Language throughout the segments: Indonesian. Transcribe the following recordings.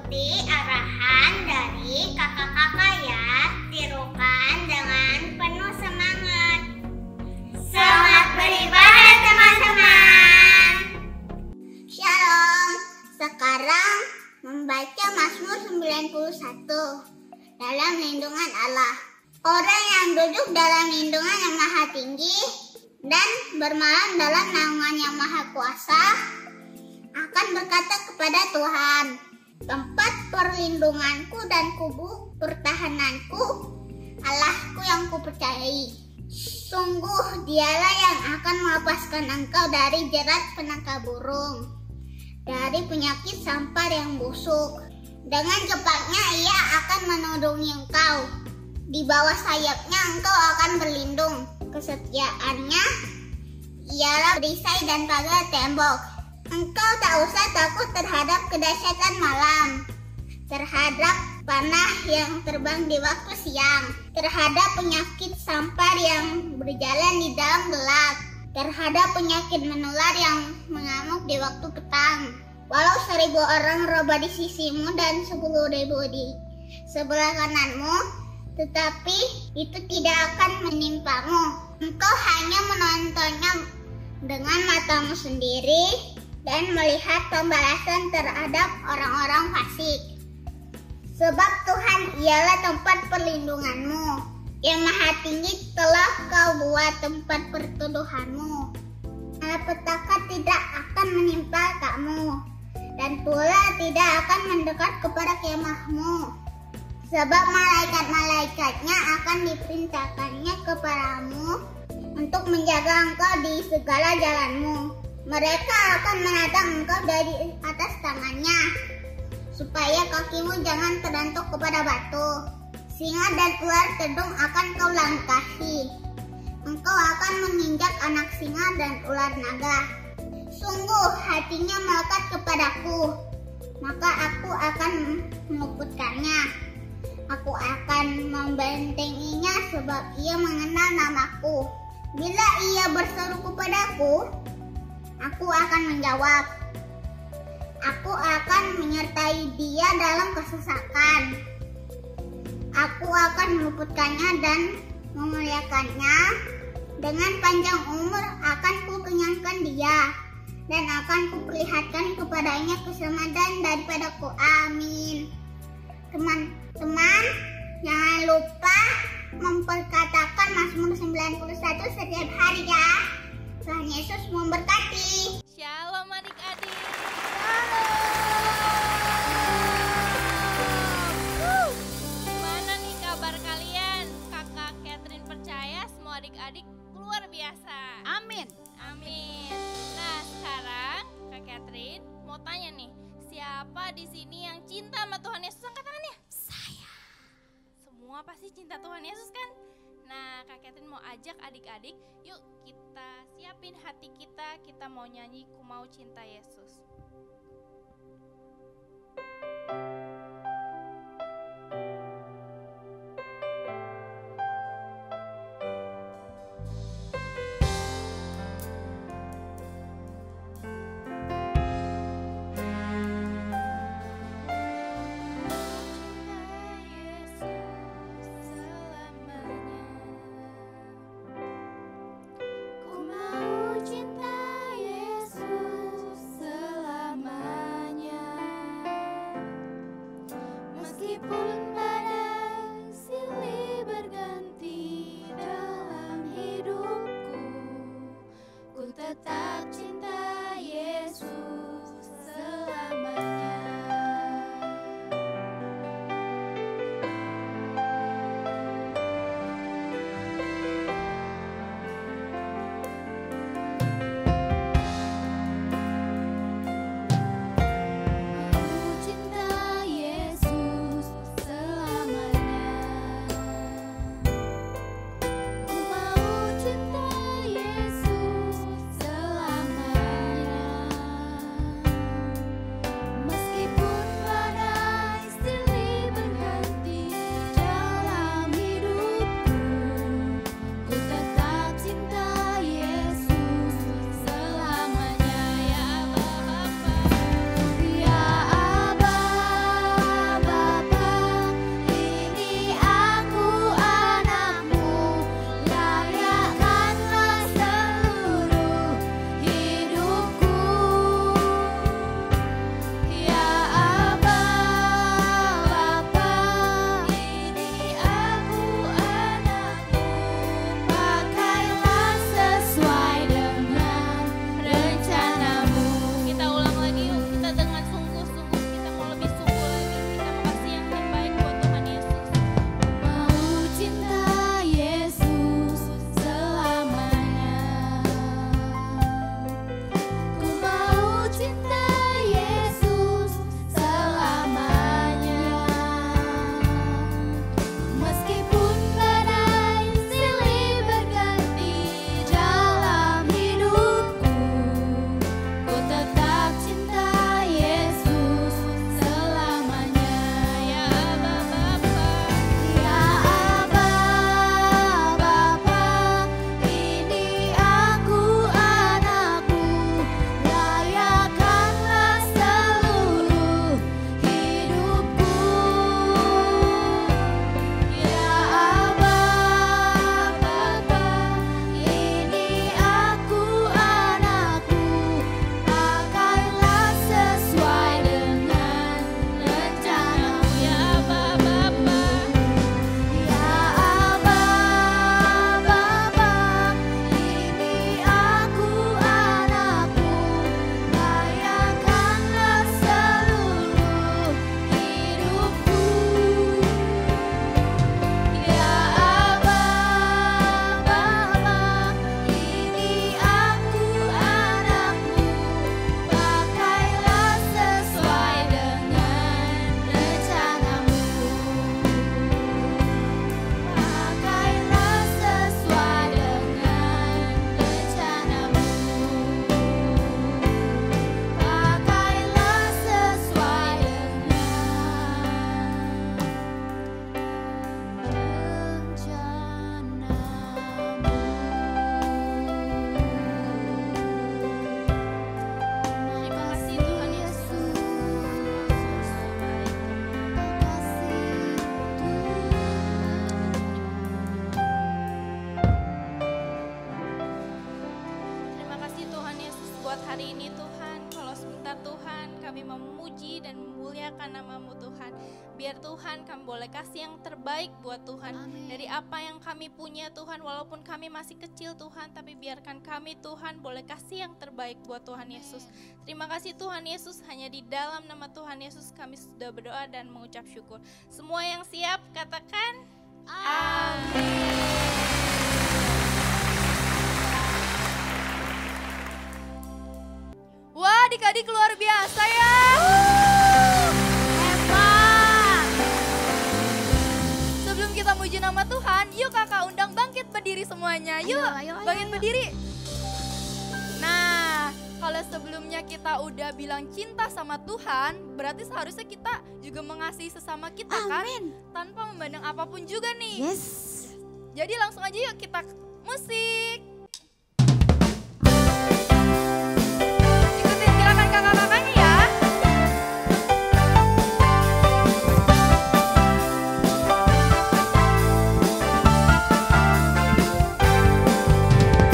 mengikuti arahan dari kakak-kakak ya. Tirukan dengan penuh semangat. Selamat beribadah teman-teman. Shalom. Sekarang membaca Mazmur 91 dalam lindungan Allah. Orang yang duduk dalam lindungan yang maha tinggi dan bermalam dalam naungan yang maha kuasa akan berkata kepada Tuhan, tempat perlindunganku dan kubu pertahananku, Allahku yang kupercayai. Sungguh dialah yang akan melepaskan engkau dari jerat penangkap burung, dari penyakit sampar yang busuk. Dengan cepatnya ia akan menudungi engkau. Di bawah sayapnya engkau akan berlindung. Kesetiaannya ialah perisai dan pagar tembok. Engkau tak usah takut terhadap kedahsyatan malam, terhadap panah yang terbang di waktu siang, terhadap penyakit sampar yang berjalan di dalam gelap, terhadap penyakit menular yang mengamuk di waktu petang. Walau 1000 orang roba di sisimu dan 10.000 di sebelah kananmu, tetapi itu tidak akan menimpamu. Engkau hanya menontonnya dengan matamu sendiri dan melihat pembalasan terhadap orang-orang fasik. Sebab Tuhan ialah tempat perlindunganmu, yang maha tinggi telah kau buat tempat perteduhanmu. Malapetaka tidak akan menimpa kamu, dan pula tidak akan mendekat kepada kemahmu. Sebab malaikat-malaikatnya akan diperintahkannya kepadamu untuk menjaga engkau di segala jalanmu. Mereka akan menatang engkau dari atas tangannya, supaya kakimu jangan terdantuk kepada batu. Singa dan ular tedung akan kau langkahi. Engkau akan menginjak anak singa dan ular naga. Sungguh hatinya melekat kepadaku, maka aku akan meluputkannya. Aku akan membentenginya sebab ia mengenal namaku. Bila ia berseru kepadaku, aku akan menjawab. Aku akan menyertai dia dalam kesesakan. Aku akan meluputkannya dan memuliakannya. Dengan panjang umur akan kukenyangkan dia, dan akan kuperlihatkan kepadanya keselamatan daripadaku. Amin. Teman-teman, jangan lupa memperkatakan Mazmur 91 setiap hari ya. Tuhan Yesus memberkati. Shalom adik-adik. Gimana nih kabar kalian? Kakak Catherine percaya semua adik-adik luar biasa. Amin. Amin. Nah sekarang Kak Catherine mau tanya nih, siapa di sini yang cinta sama Tuhan Yesus? Angkat tangannya. Saya. Semua pasti cinta Tuhan Yesus kan? Nah, Kak Catherine mau ajak adik-adik, yuk kita siapin hati kita mau nyanyi Ku Mau Cinta Yesus. Cinta Yesus kami memuji dan memuliakan nama-Mu Tuhan. Biar Tuhan kami boleh kasih yang terbaik buat Tuhan. Amin. Dari apa yang kami punya Tuhan, walaupun kami masih kecil Tuhan, tapi biarkan kami Tuhan boleh kasih yang terbaik buat Tuhan Yesus. Terima kasih Tuhan Yesus, hanya di dalam nama Tuhan Yesus kami sudah berdoa dan mengucap syukur. Semua yang siap katakan amin. Wah, adik-adik luar biasa ya. Hebat. Sebelum kita muji nama Tuhan, yuk kakak undang bangkit berdiri semuanya. Yuk, Ayo, bangkit berdiri. Nah, kalau sebelumnya kita udah bilang cinta sama Tuhan, berarti seharusnya kita juga mengasihi sesama kita kan? Tanpa memandang apapun juga nih. Yes. Jadi langsung aja yuk kita musik. Ikutin gerakan kakak-kakaknya ya.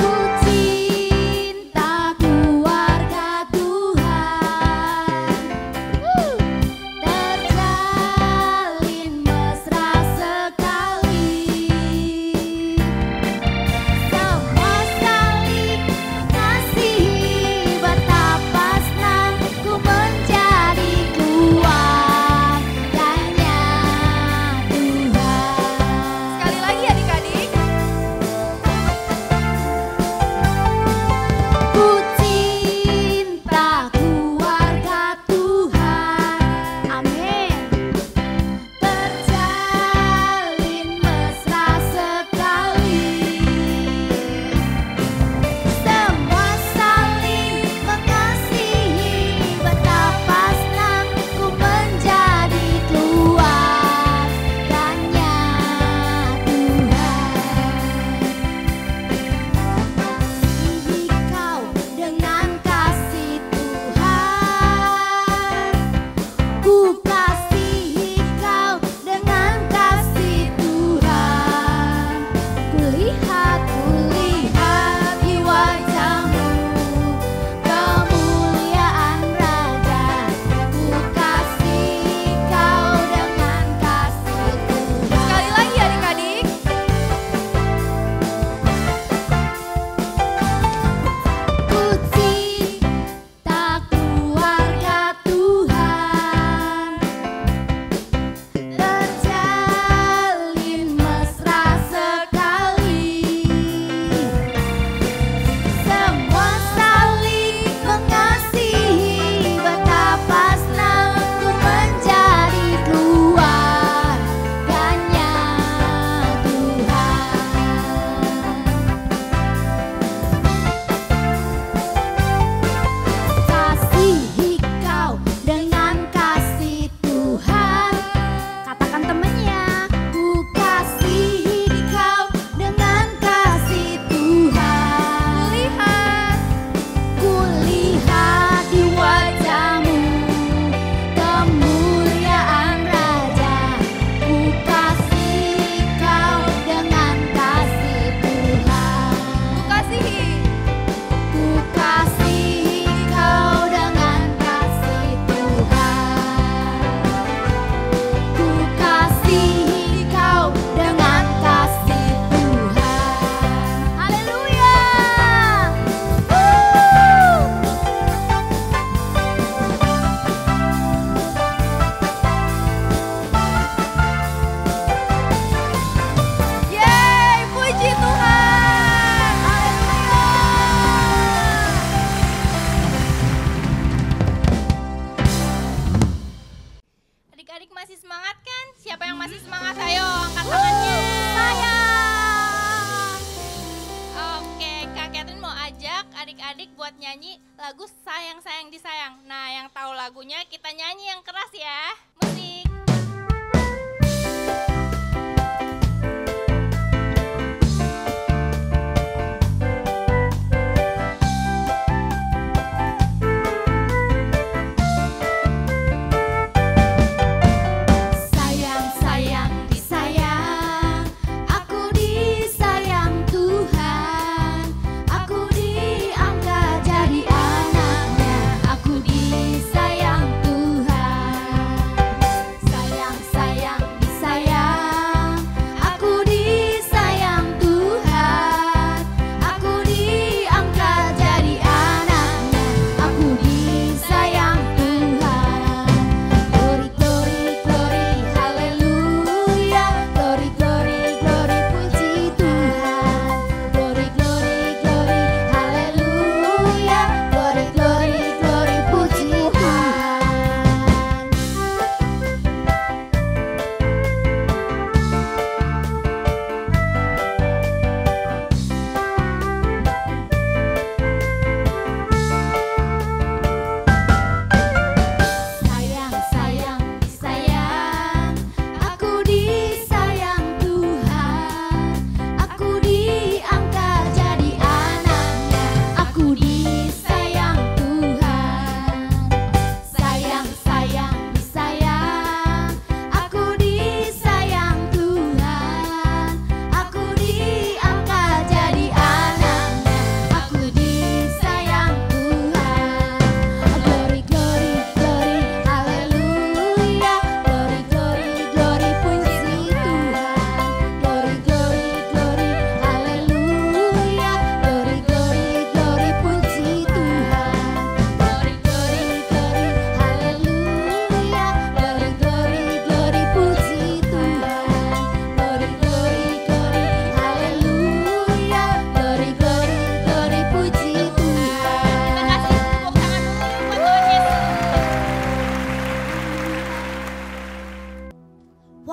Ku cinta keluarga Tuhan, terjalin mesra sekali. Semua saling mengasihi, betapa senang ku menjadi keluarganya Tuhan. Sekali lagi adik-adik. Ku cinta keluarga Tuhan, amin. Terjalin mesra sekali. Semua saling mengasihi, betapa senang ku menjadi keluarganya Kasihi kau dengan kasih Tuhan. Kulihat di wajahmu kemuliaan Raja. Ku kasihi kau dengan kasih Tuhan. Sekali lagi adik-adik. Ku cinta keluarga Tuhan, terjalin mesra sekali. Semua saling mengasihi, betapa senang ku menjadi keluarganya Tuhan. Kasihi kau dengan kasih Tuhan. Katakan temannya, ku kasihi kau dengan kasih Tuhan. Kulihat di wajahmu kemuliaan Raja. Ku kasihi kau dengan kasih Tuhan. Ku kasihi. Ku kasihi kau dengan kasih Tuhan. Ku kasihi kau dengan kasih Tuhan. Haleluya. Yeay, puji Tuhan. Haleluya. Adik-adik masih semangat kan? Siapa yang masih semangat? Ayo angkat tangannya. Oke, Kak Catherine mau ajak adik-adik buat nyanyi lagu Sayang Sayang Disayang. Nah, yang tahu lagunya kita nyanyi yang keras ya. Musik. Sayang, sayang, disayang. Aku disayang Tuhan. Aku diangkat jadi anaknya. Aku disayang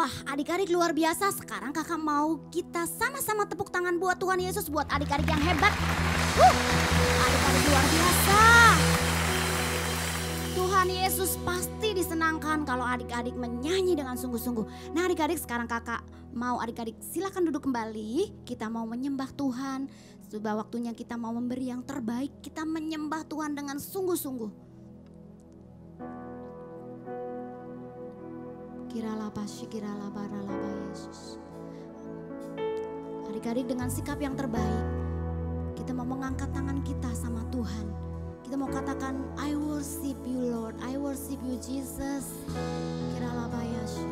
Wah, adik-adik luar biasa. Sekarang kakak mau kita sama-sama tepuk tangan buat Tuhan Yesus, buat adik-adik yang hebat. Adik-adik luar biasa. Tuhan Yesus pasti disenangkan kalau adik-adik menyanyi dengan sungguh-sungguh. Nah adik-adik, sekarang kakak mau adik-adik silakan duduk kembali. Kita mau menyembah Tuhan. Sudah waktunya kita mau memberi yang terbaik. Kita menyembah Tuhan dengan sungguh-sungguh. Kiralah pasyi, kiralah baralaba Yesus. Adik-adik dengan sikap yang terbaik, kita mau mengangkat tangan kita sama Tuhan. Kita mau katakan, I worship you Lord, I worship you Jesus. Kiralah bayasya.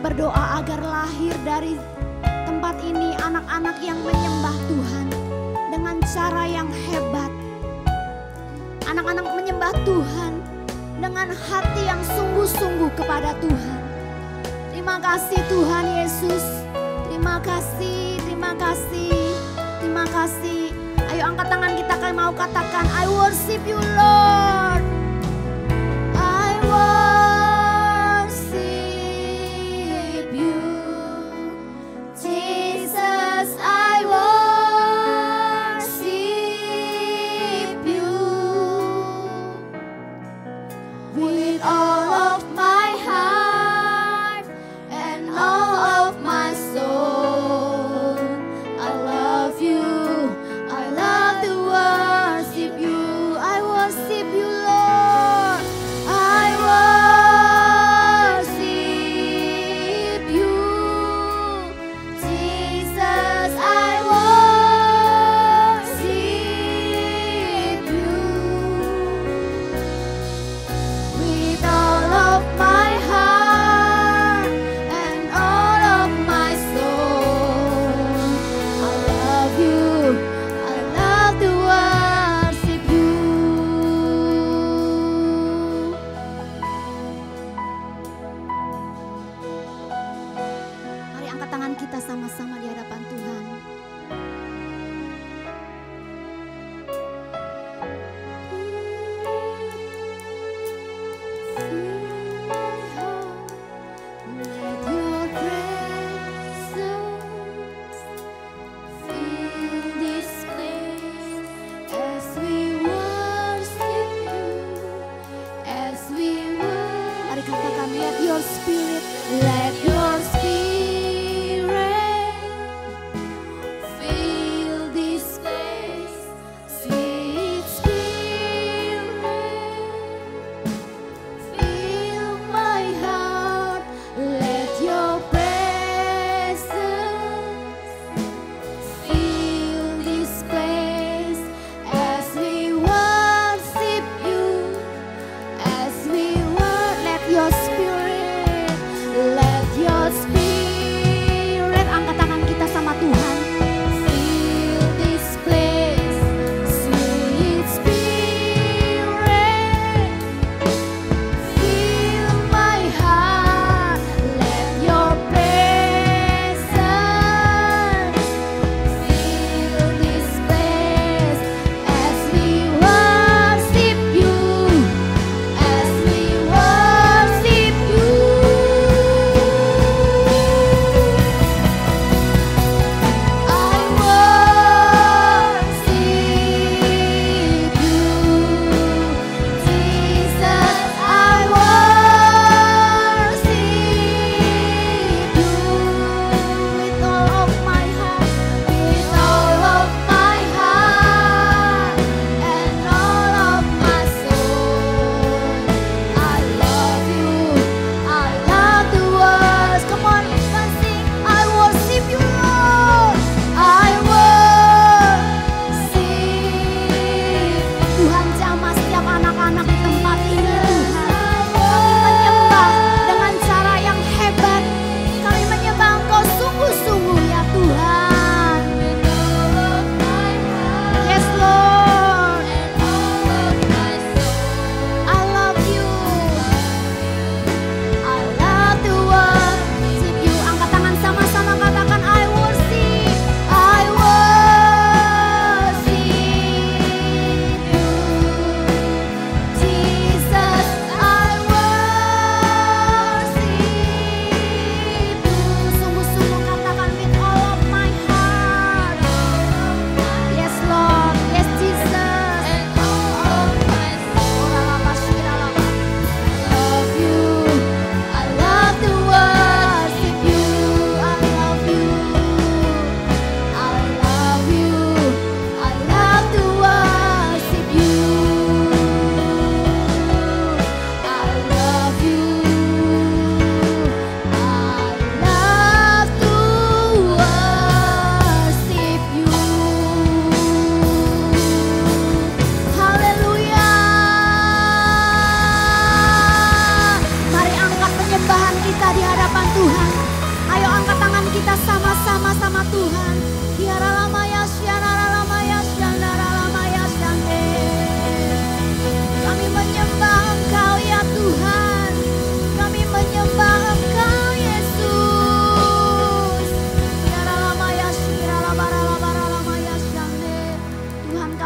berdoa agar lahir dari tempat ini anak-anak yang menyembah Tuhan dengan cara yang hebat. Anak-anak menyembah Tuhan dengan hati yang sungguh-sungguh kepada Tuhan. Terima kasih Tuhan Yesus. Terima kasih, terima kasih, terima kasih. Ayo angkat tangan kita, kalian mau katakan, I worship you Lord. I worship you Jesus. I worship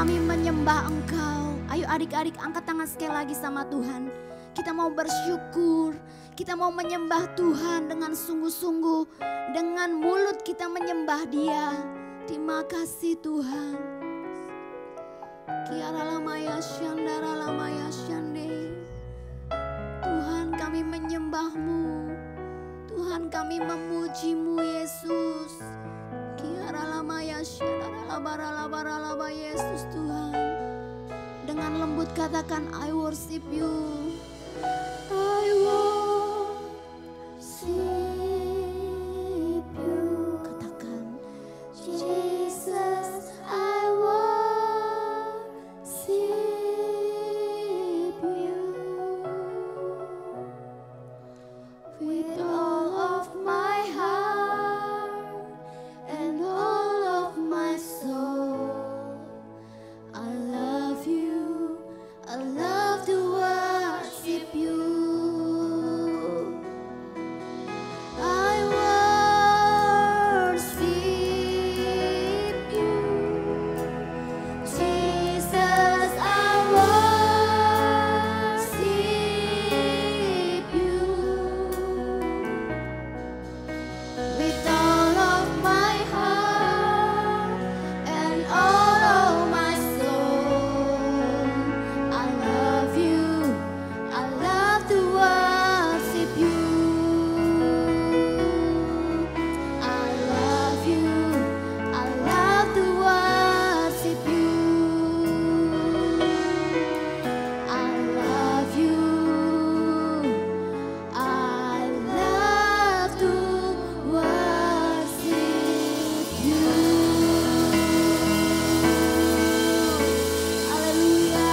kami menyembah Engkau. Ayo adik-adik angkat tangan sekali lagi sama Tuhan. Kita mau bersyukur, kita mau menyembah Tuhan dengan sungguh-sungguh. Dengan mulut kita menyembah Dia. Terima kasih Tuhan. Kiara lamaya syandara lamaya syande. Tuhan kami menyembah-Mu. Tuhan kami memuji-Mu Yesus. Kiara lamaya syandara labara laba Yesus Tuhan. Dengan lembut katakan I worship you. I worship you. Katakan Jesus, I worship you. With all of my heart and all of my soul, I love you. I love to worship you. I worship you. Jesus, I worship you. With all of my heart and all of my soul, I love you. I love to worship you. I love you. I love to worship you. I love you. I love to worship you. Haleluya.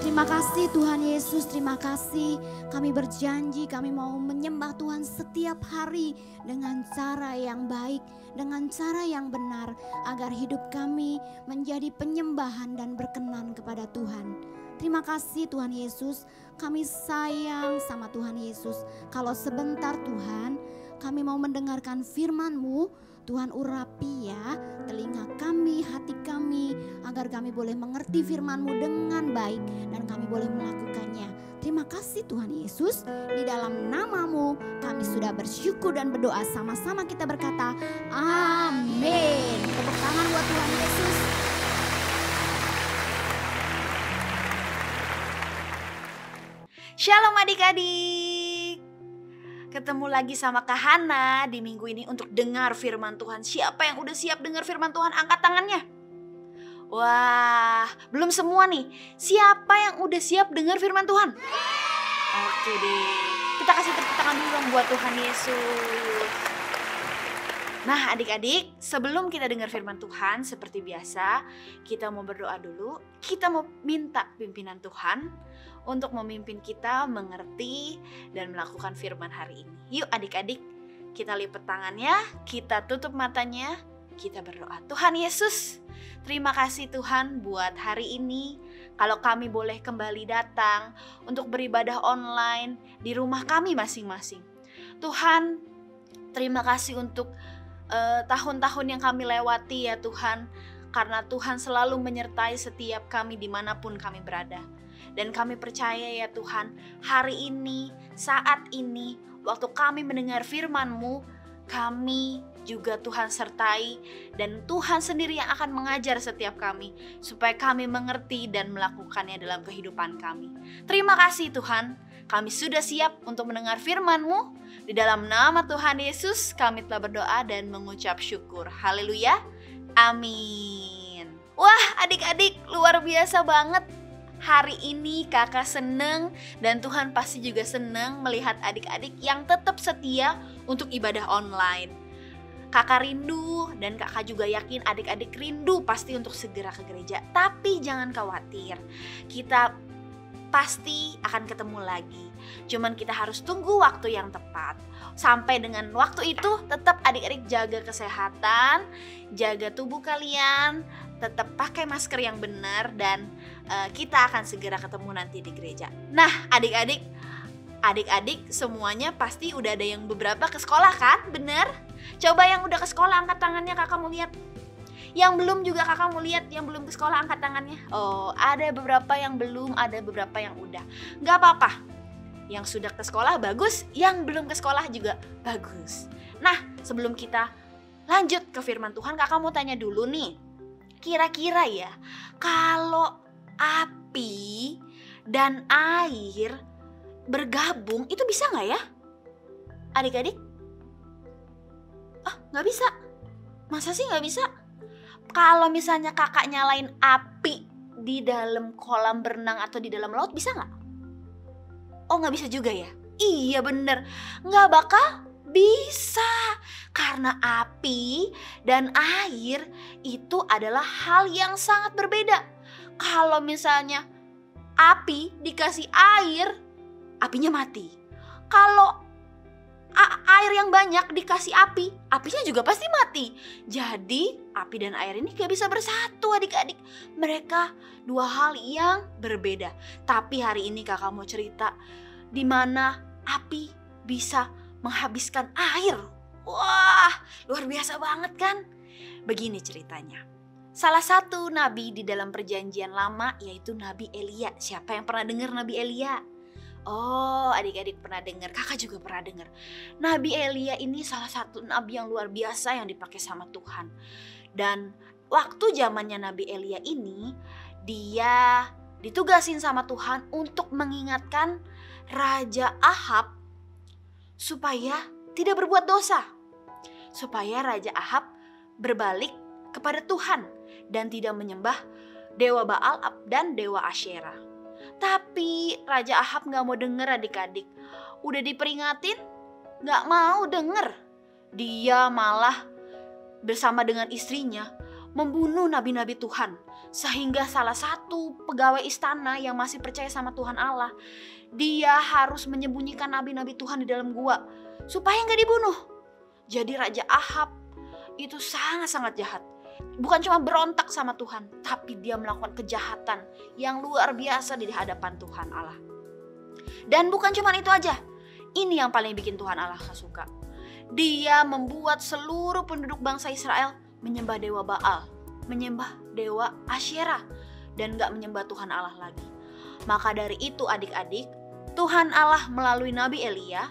Terima kasih Tuhan Yesus, terima kasih. Kami berjanji kami mau menyembah Tuhan setiap hari dengan cara yang baik, dengan cara yang benar, agar hidup kami menjadi penyembahan dan berkenan kepada Tuhan. Terima kasih Tuhan Yesus, kami sayang sama Tuhan Yesus. Kalau sebentar Tuhan, kami mau mendengarkan firman-Mu. Tuhan urapi ya telinga kami, hati kami, agar kami boleh mengerti firman-Mu dengan baik dan kami boleh melakukannya. Terima kasih Tuhan Yesus, di dalam nama-Mu kami sudah bersyukur dan berdoa. Sama-sama kita berkata amin. Tepuk tangan buat Tuhan Yesus. Shalom adik-adik. Ketemu lagi sama Kak Hana di minggu ini untuk dengar firman Tuhan. Siapa yang udah siap dengar firman Tuhan? Angkat tangannya. Wah, belum semua nih. Siapa yang udah siap dengar firman Tuhan? Oke deh. Kita kasih tepuk tangan dulu dong buat Tuhan Yesus. Nah adik-adik, sebelum kita dengar firman Tuhan seperti biasa, kita mau berdoa dulu. Kita mau minta pimpinan Tuhan untuk memimpin kita mengerti dan melakukan firman hari ini. Yuk adik-adik, kita lipat tangannya, kita tutup matanya, kita berdoa. Tuhan Yesus, terima kasih Tuhan buat hari ini. Kalau kami boleh kembali datang untuk beribadah online di rumah kami masing-masing. Tuhan, terima kasih untuk tahun-tahun yang kami lewati ya Tuhan. Karena Tuhan selalu menyertai setiap kami dimanapun kami berada. Dan kami percaya ya Tuhan, hari ini, saat ini, waktu kami mendengar firman-Mu, kami juga Tuhan sertai. Dan Tuhan sendiri yang akan mengajar setiap kami, supaya kami mengerti dan melakukannya dalam kehidupan kami. Terima kasih Tuhan, kami sudah siap untuk mendengar firman-Mu. Di dalam nama Tuhan Yesus, kami telah berdoa dan mengucap syukur. Haleluya, amin. Wah adik-adik, luar biasa banget. Hari ini kakak seneng dan Tuhan pasti juga seneng melihat adik-adik yang tetap setia untuk ibadah online. Kakak rindu dan kakak juga yakin adik-adik rindu pasti untuk segera ke gereja. Tapi jangan khawatir, kita pasti akan ketemu lagi. Cuman kita harus tunggu waktu yang tepat. Sampai dengan waktu itu tetap adik-adik jaga kesehatan, jaga tubuh kalian, tetap pakai masker yang benar dan kita akan segera ketemu nanti di gereja. Nah adik-adik semuanya pasti udah ada yang beberapa ke sekolah kan? Bener? Coba yang udah ke sekolah angkat tangannya, kakak mau lihat. Yang belum juga kakak mau lihat, yang belum ke sekolah angkat tangannya. Oh, ada beberapa yang belum, ada beberapa yang udah. Gak apa-apa. Yang sudah ke sekolah bagus, yang belum ke sekolah juga bagus. Nah, sebelum kita lanjut ke firman Tuhan, kakak mau tanya dulu nih. Kira-kira ya, kalau api dan air bergabung itu bisa gak ya? Adik-adik? Gak bisa. Masa sih gak bisa? Kalau misalnya kakak nyalain api di dalam kolam berenang atau di dalam laut, bisa gak? Oh, gak bisa juga ya? Iya bener, gak bakal bisa. Karena api dan air itu adalah hal yang sangat berbeda. Kalau misalnya api dikasih air, apinya mati. Kalau air yang banyak dikasih api, apinya juga pasti mati. Jadi api dan air ini gak bisa bersatu adik-adik. Mereka dua hal yang berbeda. Tapi hari ini kakak mau cerita di mana api bisa menghabiskan air. Wah, luar biasa banget kan? Begini ceritanya. Salah satu nabi di dalam perjanjian lama yaitu Nabi Elia. Siapa yang pernah dengar Nabi Elia? Oh, adik-adik pernah dengar, kakak juga pernah dengar. Nabi Elia ini salah satu nabi yang luar biasa yang dipakai sama Tuhan. Dan waktu zamannya Nabi Elia ini, dia ditugasin sama Tuhan untuk mengingatkan Raja Ahab supaya tidak berbuat dosa. Supaya Raja Ahab berbalik kepada Tuhan dan tidak menyembah dewa Baal dan dewa Asyera. Tapi Raja Ahab gak mau denger adik-adik. Udah diperingatin, gak mau denger. Dia malah bersama dengan istrinya membunuh nabi-nabi Tuhan. Sehingga salah satu pegawai istana yang masih percaya sama Tuhan Allah, dia harus menyembunyikan nabi-nabi Tuhan di dalam gua supaya gak dibunuh. Jadi Raja Ahab itu sangat-sangat jahat. Bukan cuma berontak sama Tuhan, tapi dia melakukan kejahatan yang luar biasa di hadapan Tuhan Allah. Dan bukan cuma itu aja. Ini yang paling bikin Tuhan Allah gak suka. Dia membuat seluruh penduduk bangsa Israel menyembah dewa Baal, menyembah dewa Asyera, dan gak menyembah Tuhan Allah lagi. Maka dari itu adik-adik, Tuhan Allah melalui Nabi Elia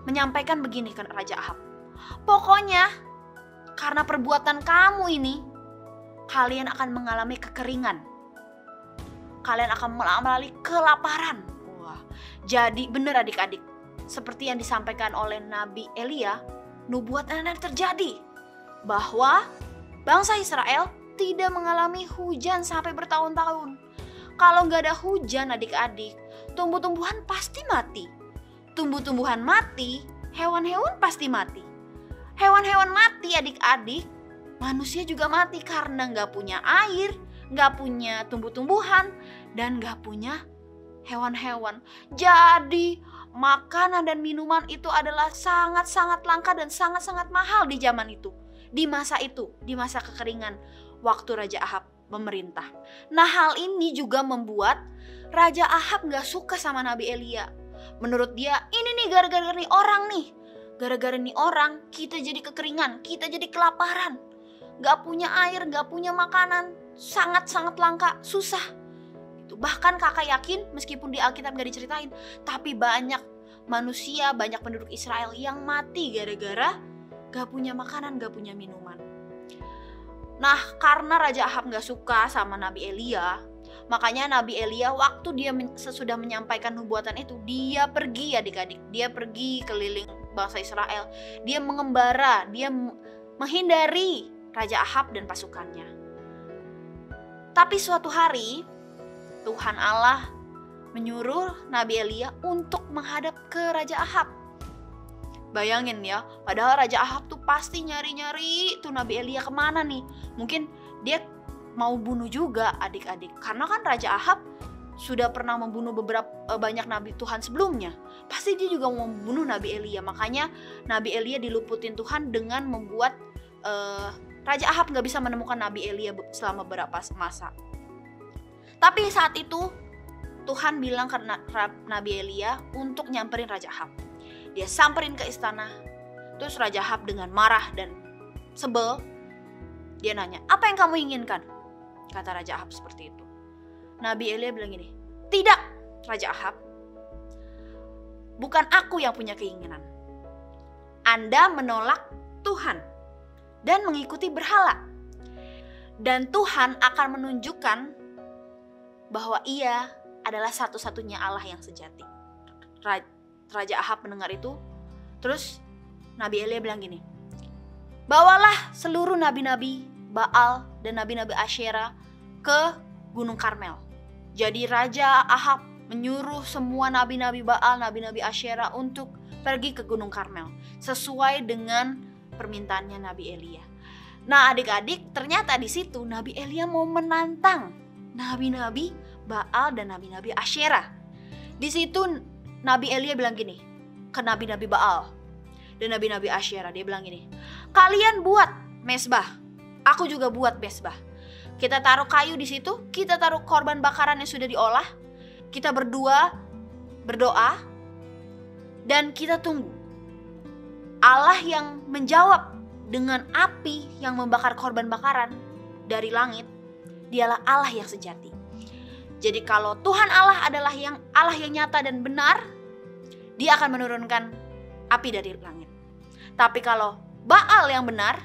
menyampaikan begini ke Raja Ahab. Pokoknya karena perbuatan kamu ini, kalian akan mengalami kekeringan. Kalian akan mengalami kelaparan. Wah, jadi benar adik-adik. Seperti yang disampaikan oleh Nabi Elia, nubuatan yang terjadi. Bahwa bangsa Israel tidak mengalami hujan sampai bertahun-tahun. Kalau nggak ada hujan adik-adik, tumbuh-tumbuhan pasti mati. Tumbuh-tumbuhan mati, hewan-hewan pasti mati. Hewan-hewan mati adik-adik, manusia juga mati karena gak punya air, gak punya tumbuh-tumbuhan, dan gak punya hewan-hewan. Jadi makanan dan minuman itu adalah sangat-sangat langka dan sangat-sangat mahal di zaman itu. Di masa itu, di masa kekeringan waktu Raja Ahab memerintah. Nah, hal ini juga membuat Raja Ahab gak suka sama Nabi Elia. Menurut dia, ini nih gara-gara nih orang nih. Gara-gara nih orang, kita jadi kekeringan, kita jadi kelaparan. Gak punya air, gak punya makanan, sangat-sangat langka, susah. Bahkan kakak yakin, meskipun di Alkitab gak diceritain, tapi banyak manusia, banyak penduduk Israel yang mati gara-gara gak punya makanan, gak punya minuman. Nah, karena Raja Ahab gak suka sama Nabi Elia, makanya Nabi Elia waktu dia sesudah menyampaikan nubuatan itu, dia pergi adik-adik, dia pergi keliling bangsa Israel. Dia mengembara, dia menghindari Raja Ahab dan pasukannya. Tapi suatu hari Tuhan Allah menyuruh Nabi Elia untuk menghadap ke Raja Ahab. Bayangin ya, padahal Raja Ahab tuh pasti nyari-nyari tuh Nabi Elia kemana nih. Mungkin dia mau bunuh juga adik-adik, karena kan Raja Ahab sudah pernah membunuh banyak nabi Tuhan sebelumnya. Pasti dia juga mau membunuh Nabi Elia. Makanya Nabi Elia diluputin Tuhan dengan membuat Raja Ahab gak bisa menemukan Nabi Elia selama beberapa masa. Tapi saat itu Tuhan bilang ke Nabi Elia untuk nyamperin Raja Ahab. Dia samperin ke istana. Terus Raja Ahab dengan marah dan sebel Dia nanya, apa yang kamu inginkan? Kata Raja Ahab seperti itu. Nabi Elia bilang gini, tidak Raja Ahab, bukan aku yang punya keinginan. Anda menolak Tuhan dan mengikuti berhala. Dan Tuhan akan menunjukkan bahwa ia adalah satu-satunya Allah yang sejati. Raja Ahab mendengar itu. Terus Nabi Elia bilang gini, bawalah seluruh nabi-nabi Baal dan nabi-nabi Asyera ke Gunung Karmel. Jadi Raja Ahab menyuruh semua nabi-nabi Baal, nabi-nabi Asyera untuk pergi ke Gunung Karmel sesuai dengan permintaannya Nabi Elia. Nah, adik-adik, ternyata di situ Nabi Elia mau menantang nabi-nabi Baal dan nabi-nabi Asyera. Di situ Nabi Elia bilang gini ke nabi-nabi Baal dan nabi-nabi Asyera, dia bilang gini, kalian buat mezbah, aku juga buat mezbah. Kita taruh kayu di situ, kita taruh korban bakaran yang sudah diolah, kita berdua berdoa, dan kita tunggu Allah yang menjawab dengan api yang membakar korban bakaran dari langit. Dialah Allah yang sejati. Jadi kalau Tuhan Allah adalah Allah yang nyata dan benar, dia akan menurunkan api dari langit. Tapi kalau Baal yang benar,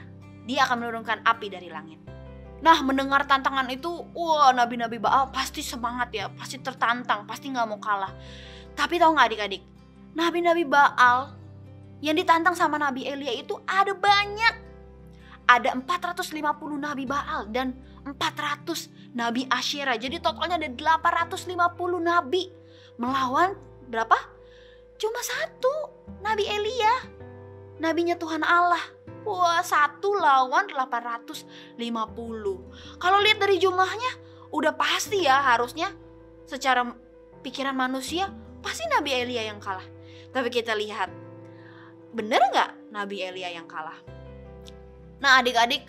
dia akan menurunkan api dari langit. Nah, mendengar tantangan itu, wah, nabi-nabi Baal pasti semangat ya, pasti tertantang, pasti gak mau kalah. Tapi tahu gak adik-adik, nabi-nabi Baal yang ditantang sama Nabi Elia itu ada banyak. Ada 450 nabi Baal dan 400 nabi Asyera. Jadi totalnya ada 850 nabi melawan berapa? Cuma satu, Nabi Elia, nabinya Tuhan Allah. Wah, 1 lawan 850. Kalau lihat dari jumlahnya, udah pasti ya harusnya secara pikiran manusia pasti Nabi Elia yang kalah. Tapi kita lihat, bener gak Nabi Elia yang kalah? Nah, adik-adik,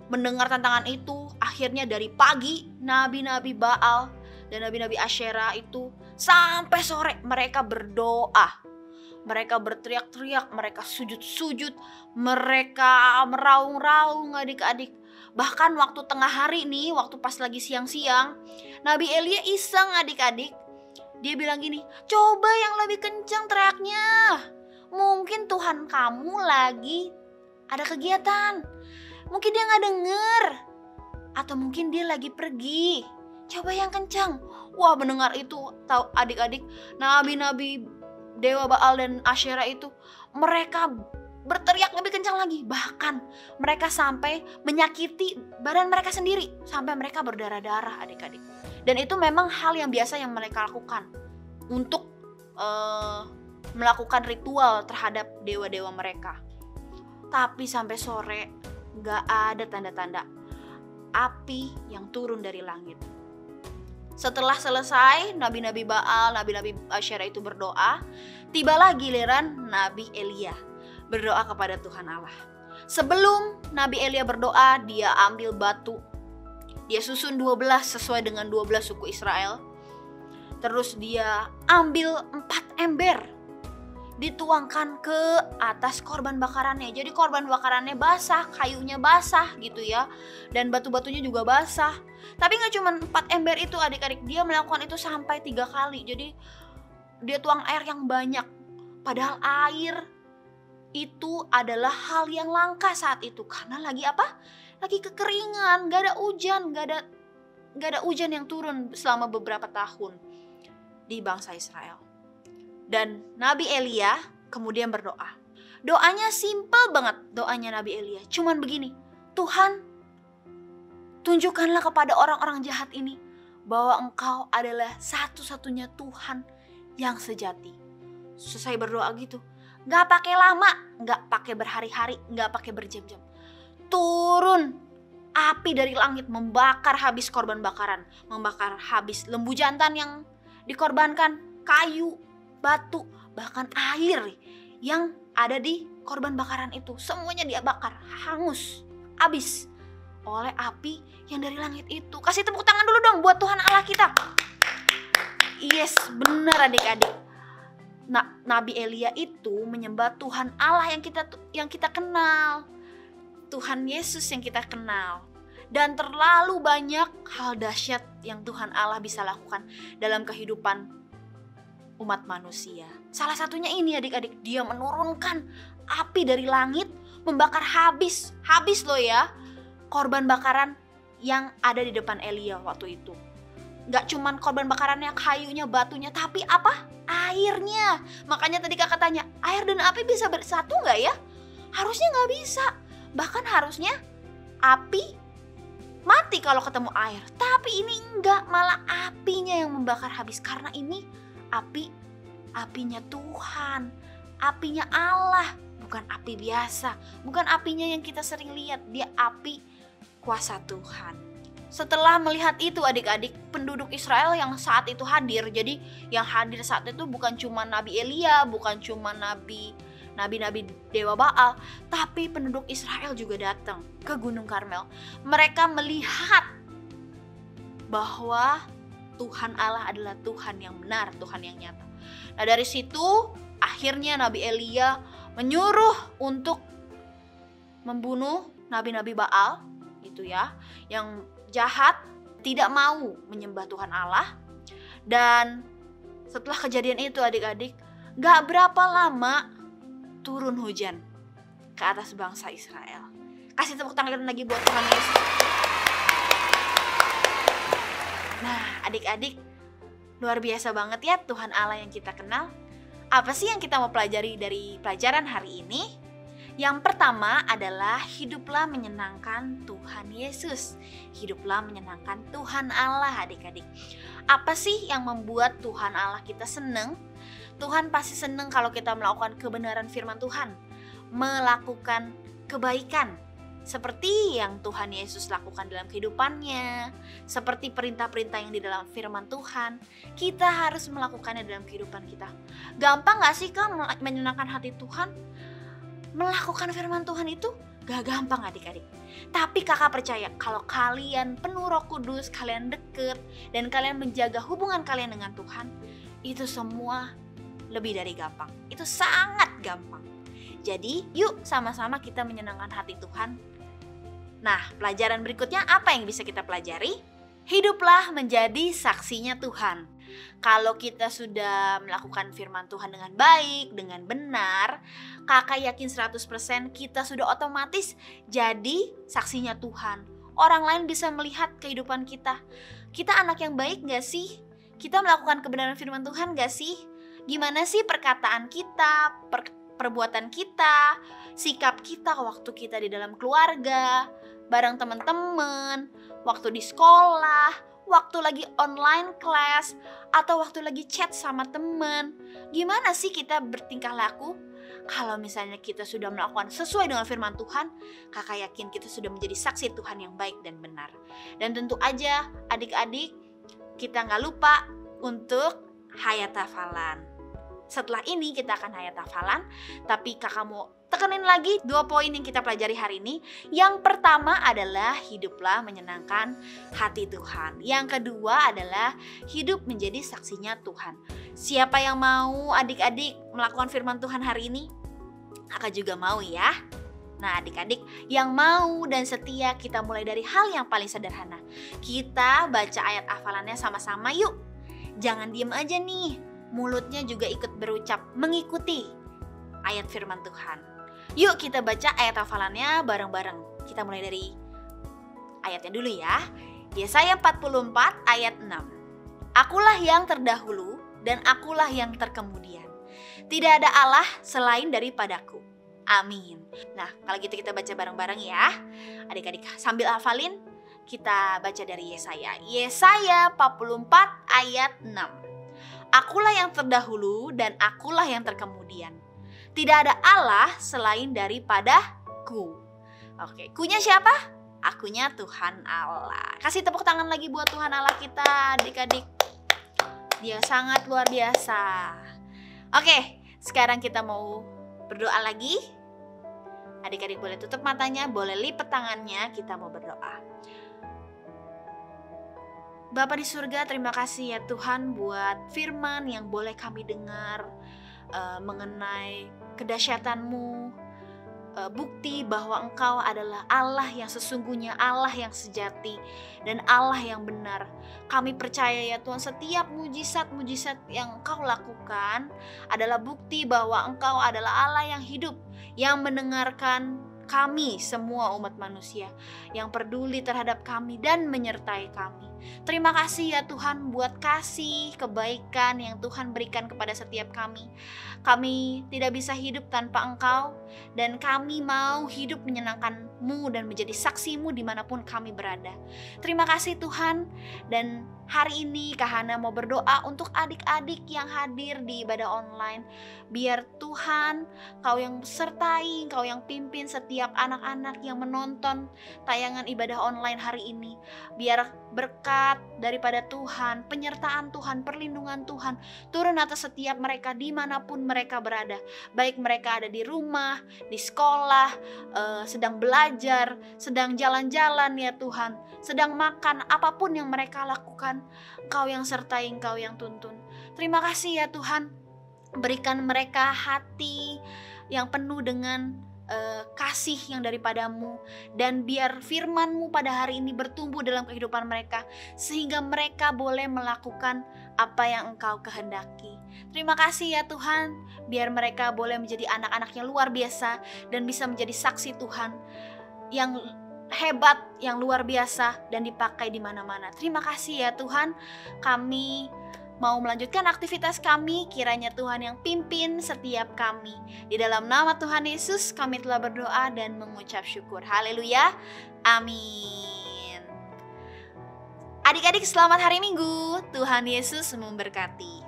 mendengar tantangan itu, akhirnya dari pagi nabi-nabi Baal dan nabi-nabi Asyera itu sampai sore mereka berdoa. Mereka berteriak-teriak, mereka sujud-sujud, mereka meraung-raung adik-adik. Bahkan waktu tengah hari nih, waktu pas lagi siang-siang, Nabi Elia iseng adik-adik. Dia bilang gini, coba yang lebih kencang teriaknya. Mungkin Tuhan kamu lagi ada kegiatan. Mungkin dia gak denger. Atau mungkin dia lagi pergi. Coba yang kencang. Wah, mendengar itu, tahu adik-adik, nabi-nabi Dewa Baal dan Asyera itu, mereka berteriak lebih kencang lagi. Bahkan mereka sampai menyakiti badan mereka sendiri, sampai mereka berdarah-darah adik-adik. Dan itu memang hal yang biasa yang mereka lakukan untuk melakukan ritual terhadap dewa-dewa mereka. Tapi sampai sore gak ada tanda-tanda api yang turun dari langit. Setelah selesai nabi-nabi Baal, nabi-nabi Asyera itu berdoa, tibalah giliran Nabi Elia berdoa kepada Tuhan Allah. Sebelum Nabi Elia berdoa, dia ambil batu. Dia susun 12 sesuai dengan 12 suku Israel. Terus dia ambil 4 ember, dituangkan ke atas korban bakarannya. Jadi korban bakarannya basah, kayunya basah gitu ya, dan batu-batunya juga basah. Tapi gak cuma 4 ember itu adik-adik, dia melakukan itu sampai 3 kali. Jadi dia tuang air yang banyak. Padahal air itu adalah hal yang langka saat itu. Karena lagi apa? Lagi kekeringan, gak ada hujan, gak ada hujan yang turun selama beberapa tahun di bangsa Israel. Dan Nabi Elia kemudian berdoa. Doanya simpel banget, doanya Nabi Elia. Cuman begini, Tuhan, tunjukkanlah kepada orang-orang jahat ini bahwa Engkau adalah satu-satunya Tuhan yang sejati. Selesai berdoa gitu, gak pakai lama, gak pakai berhari-hari, gak pakai berjam-jam. Turun api dari langit membakar habis korban bakaran, membakar habis lembu jantan yang dikorbankan, kayu, batu, bahkan air yang ada di korban bakaran itu. Semuanya dia bakar, hangus, habis oleh api yang dari langit itu. Kasih tepuk tangan dulu dong buat Tuhan Allah kita. Yes, benar adik-adik. Nah, Nabi Elia itu menyembah Tuhan Allah yang kita kenal. Tuhan Yesus yang kita kenal. Dan terlalu banyak hal dahsyat yang Tuhan Allah bisa lakukan dalam kehidupan umat manusia. Salah satunya ini adik-adik, dia menurunkan api dari langit, membakar habis loh ya, korban bakaran yang ada di depan Elia waktu itu. Gak cuman korban bakarannya, kayunya, batunya, tapi apa? Airnya. Makanya tadi kakak tanya, air dan api bisa bersatu gak ya? Harusnya gak bisa. Bahkan harusnya api mati kalau ketemu air. Tapi ini enggak, malah apinya yang membakar habis. Karena ini apinya Tuhan, apinya Allah. Bukan api biasa, bukan apinya yang kita sering lihat. Dia api kuasa Tuhan. Setelah melihat itu adik-adik, penduduk Israel yang saat itu hadir. Jadi yang hadir saat itu bukan cuma Nabi Elia, bukan cuma nabi-nabi Dewa Baal, tapi penduduk Israel juga datang ke Gunung Karmel. Mereka melihat bahwa Tuhan Allah adalah Tuhan yang benar, Tuhan yang nyata. Nah dari situ akhirnya Nabi Elia menyuruh untuk membunuh nabi-nabi Baal gitu ya, yang jahat, tidak mau menyembah Tuhan Allah. Dan setelah kejadian itu adik-adik, gak berapa lama turun hujan ke atas bangsa Israel. Kasih tepuk tangan lagi buat Tuhan Yesus. Nah adik-adik, luar biasa banget ya Tuhan Allah yang kita kenal. Apa sih yang kita mau pelajari dari pelajaran hari ini? Yang pertama adalah hiduplah menyenangkan Tuhan Yesus. Hiduplah menyenangkan Tuhan Allah adik-adik. Apa sih yang membuat Tuhan Allah kita seneng? Tuhan pasti seneng kalau kita melakukan kebenaran firman Tuhan. Melakukan kebaikan. Seperti yang Tuhan Yesus lakukan dalam kehidupannya. Seperti perintah-perintah yang di dalam firman Tuhan. Kita harus melakukannya dalam kehidupan kita. Gampang gak sih Kak menyenangkan hati Tuhan? Melakukan firman Tuhan itu gak gampang adik-adik. Tapi kakak percaya kalau kalian penuh Roh Kudus, kalian deket, dan kalian menjaga hubungan kalian dengan Tuhan, itu semua lebih dari gampang. Itu sangat gampang. Jadi yuk sama-sama kita menyenangkan hati Tuhan. Nah pelajaran berikutnya apa yang bisa kita pelajari? Hiduplah menjadi saksinya Tuhan. Kalau kita sudah melakukan firman Tuhan dengan baik, dengan benar, kakak yakin 100% kita sudah otomatis jadi saksinya Tuhan. Orang lain bisa melihat kehidupan kita. Kita anak yang baik gak sih? Kita melakukan kebenaran firman Tuhan gak sih? Gimana sih perkataan kita, perbuatan kita, sikap kita waktu kita di dalam keluarga, bareng teman-teman, waktu di sekolah, waktu lagi online class, atau waktu lagi chat sama teman. Gimana sih kita bertingkah laku? Kalau misalnya kita sudah melakukan sesuai dengan firman Tuhan, kakak yakin kita sudah menjadi saksi Tuhan yang baik dan benar. Dan tentu aja adik-adik, kita gak lupa untuk hayat hafalan. Setelah ini kita akan hayat hafalan, tapi kakak mau tekenin lagi 2 poin yang kita pelajari hari ini. Yang pertama adalah hiduplah menyenangkan hati Tuhan. Yang kedua adalah hidup menjadi saksinya Tuhan. Siapa yang mau adik-adik melakukan firman Tuhan hari ini? Kakak juga mau ya. Nah adik-adik yang mau dan setia, kita mulai dari hal yang paling sederhana. Kita baca ayat hafalannya sama-sama yuk. Jangan diem aja nih, mulutnya juga ikut berucap mengikuti ayat firman Tuhan. Yuk kita baca ayat hafalannya bareng-bareng. Kita mulai dari ayatnya dulu ya. Yesaya 44 ayat 6. Akulah yang terdahulu dan akulah yang terkemudian. Tidak ada Allah selain daripadaku. Amin. Nah kalau gitu kita baca bareng-bareng ya. Adik-adik sambil hafalin, kita baca dari Yesaya. Yesaya 44 ayat 6. Akulah yang terdahulu dan akulah yang terkemudian. Tidak ada Allah selain daripadaku. Oke, kunya siapa? Akunya Tuhan Allah. Kasih tepuk tangan lagi buat Tuhan Allah kita, adik-adik. Dia sangat luar biasa. Oke, sekarang kita mau berdoa lagi. Adik-adik boleh tutup matanya, boleh lipat tangannya, kita mau berdoa. Bapa di surga, terima kasih ya Tuhan buat firman yang boleh kami dengar mengenai kedahsyatan-Mu, bukti bahwa Engkau adalah Allah yang sesungguhnya, Allah yang sejati, dan Allah yang benar. Kami percaya ya Tuhan, setiap mujizat-mujizat yang Engkau lakukan adalah bukti bahwa Engkau adalah Allah yang hidup, yang mendengarkan kami semua umat manusia, yang peduli terhadap kami dan menyertai kami. Terima kasih ya Tuhan buat kasih, kebaikan yang Tuhan berikan kepada setiap kami. Kami tidak bisa hidup tanpa Engkau, dan kami mau hidup menyenangkan-Mu dan menjadi saksi-Mu dimanapun kami berada. Terima kasih Tuhan. Dan hari ini Kak Hana mau berdoa untuk adik-adik yang hadir di ibadah online. Biar Tuhan Kau yang sertai, Kau yang pimpin setiap anak-anak yang menonton tayangan ibadah online hari ini. Biar berkat daripada Tuhan, penyertaan Tuhan, perlindungan Tuhan turun atas setiap mereka dimanapun mereka berada. Baik mereka ada di rumah, di sekolah, sedang belajar, sedang jalan-jalan ya Tuhan, sedang makan, apapun yang mereka lakukan, Kau yang sertai, Kau yang tuntun. Terima kasih ya Tuhan, berikan mereka hati yang penuh dengan kasih yang daripada-Mu, dan biar firman-Mu pada hari ini bertumbuh dalam kehidupan mereka sehingga mereka boleh melakukan apa yang Engkau kehendaki. Terima kasih ya Tuhan, biar mereka boleh menjadi anak-anak yang luar biasa dan bisa menjadi saksi Tuhan yang hebat, yang luar biasa dan dipakai di mana-mana. Terima kasih ya Tuhan. Kami mau melanjutkan aktivitas kami, kiranya Tuhan yang pimpin setiap kami. Di dalam nama Tuhan Yesus kami telah berdoa dan mengucap syukur. Haleluya, amin. Adik-adik selamat hari Minggu, Tuhan Yesus memberkati.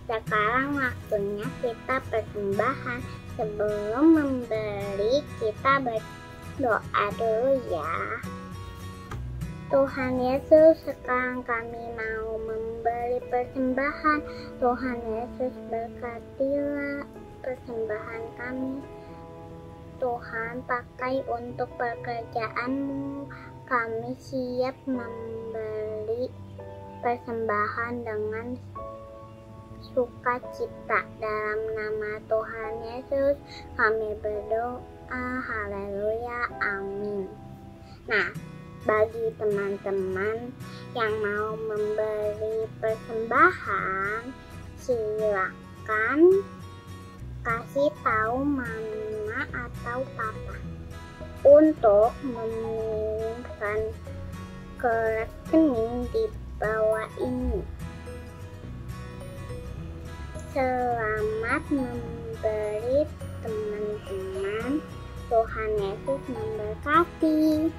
Sekarang waktunya kita persembahan. Sebelum memberi, kita berdoa dulu ya. Tuhan Yesus, sekarang kami mau memberi persembahan. Tuhan Yesus, berkatilah persembahan kami. Tuhan, pakai untuk pekerjaan-Mu. Kami siap memberi persembahan dengan sukacita. Dalam nama Tuhan Yesus kami berdoa. Haleluya, amin. Nah, bagi teman-teman yang mau memberi persembahan, silakan kasih tahu mama atau papa untuk mengirimkan ke rekening di bawah ini. Selamat memberi teman-teman. Tuhan Yesus memberkati.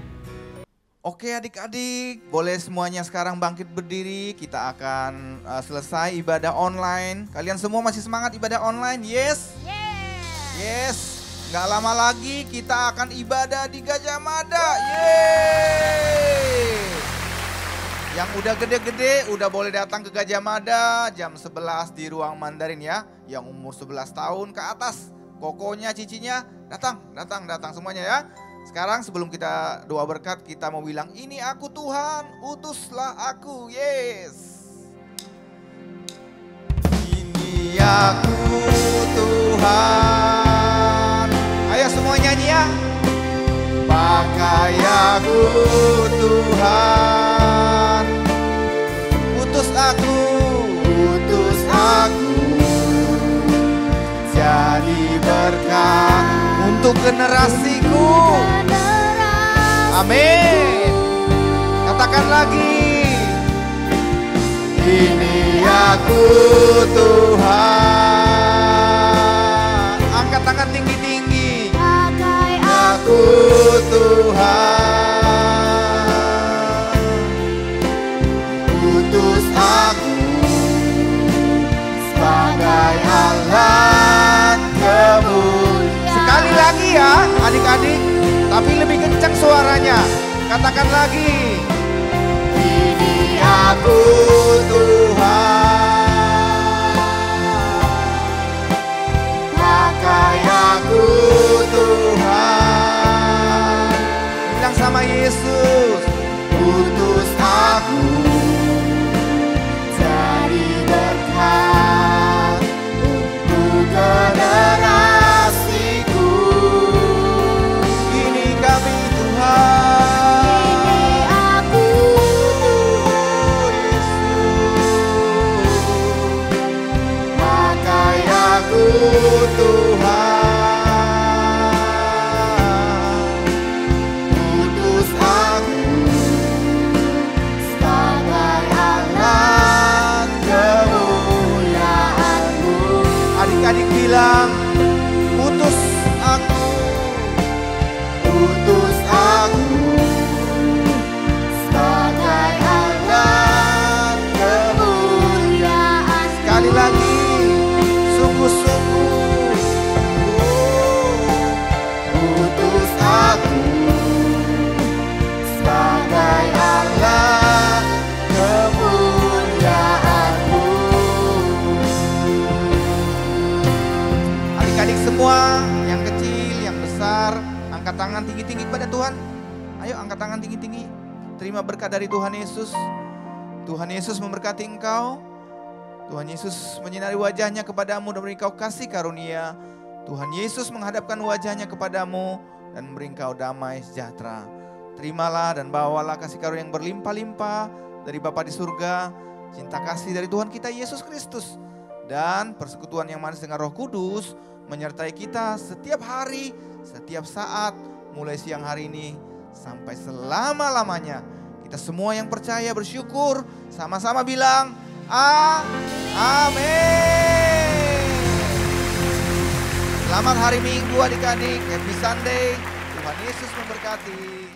Oke adik-adik, boleh semuanya sekarang bangkit berdiri. Kita akan selesai ibadah online. Kalian semua masih semangat ibadah online? Yes? Yes. Gak lama lagi kita akan ibadah di Gajah Mada. Yeay. Yang udah gede-gede udah boleh datang ke Gajah Mada jam 11 di ruang Mandarin ya. Yang umur 11 tahun ke atas, kokonya, cicinya, datang semuanya ya. Sekarang sebelum kita doa berkat, kita mau bilang, ini aku Tuhan, utuslah aku. Yes. Ini aku Tuhan. Ayo semua nyanyi ya. Pakai aku Tuhan, utus aku jadi berkat untuk generasiku. Amin. Katakan lagi. Ini aku Tuhan. Angkat tangan tinggi-tinggi. Pakai Aku Tuhan. Utus aku sebagai alat kemuliaan. Sekali lagi ya adik-adik, tapi lebih kencang suaranya. Katakan lagi. Ini aku Tuhan, pakai aku Tuhan. Bilang sama Yesus, utus aku jadi berkat untuk generasiku. tinggi-tinggi kepada Tuhan. Ayo angkat tangan tinggi-tinggi. Terima berkat dari Tuhan Yesus. Tuhan Yesus memberkati engkau. Tuhan Yesus menyinari wajahnya kepadamu dan memberi engkau kasih karunia. Tuhan Yesus menghadapkan wajahnya kepadamu dan memberi engkau damai sejahtera. Terimalah dan bawalah kasih karunia yang berlimpah-limpah dari Bapa di surga, cinta kasih dari Tuhan kita Yesus Kristus, dan persekutuan yang manis dengan Roh Kudus menyertai kita setiap hari, setiap saat, mulai siang hari ini sampai selama-lamanya. Kita semua yang percaya bersyukur, sama-sama bilang amin. Selamat hari Minggu adik-adik, happy Sunday. Tuhan Yesus memberkati.